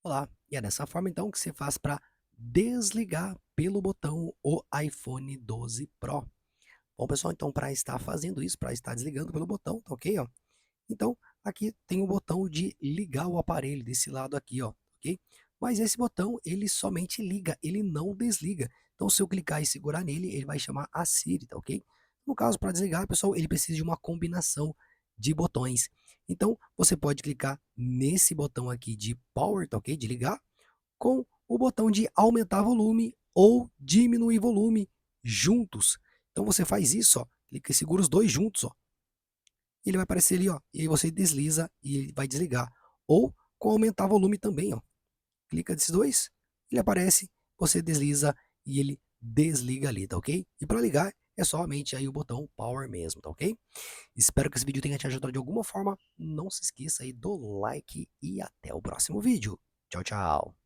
Olá, e é dessa forma então que você faz para desligar pelo botão o iPhone 12 Pro. Bom, pessoal, então para estar fazendo isso, para estar desligando pelo botão, tá ok? Ó? Então, aqui tem o botão de ligar o aparelho desse lado aqui, ó, ok? Mas esse botão, ele somente liga, ele não desliga. Então, se eu clicar e segurar nele, ele vai chamar a Siri, tá ok? No caso, para desligar, pessoal, ele precisa de uma combinação de botões. Então, você pode clicar nesse botão aqui de Power, tá ok? De ligar, com o botão de aumentar volume ou diminuir volume juntos. Então, você faz isso, ó, clica e segura os dois juntos, ó, ele vai aparecer ali, ó, e aí você desliza e ele vai desligar. Ou com aumentar volume também, ó. Clica desses dois, ele aparece, você desliza e ele desliga ali, tá ok? E para ligar é somente aí o botão Power mesmo, tá ok? Espero que esse vídeo tenha te ajudado de alguma forma. Não se esqueça aí do like e até o próximo vídeo. Tchau, tchau.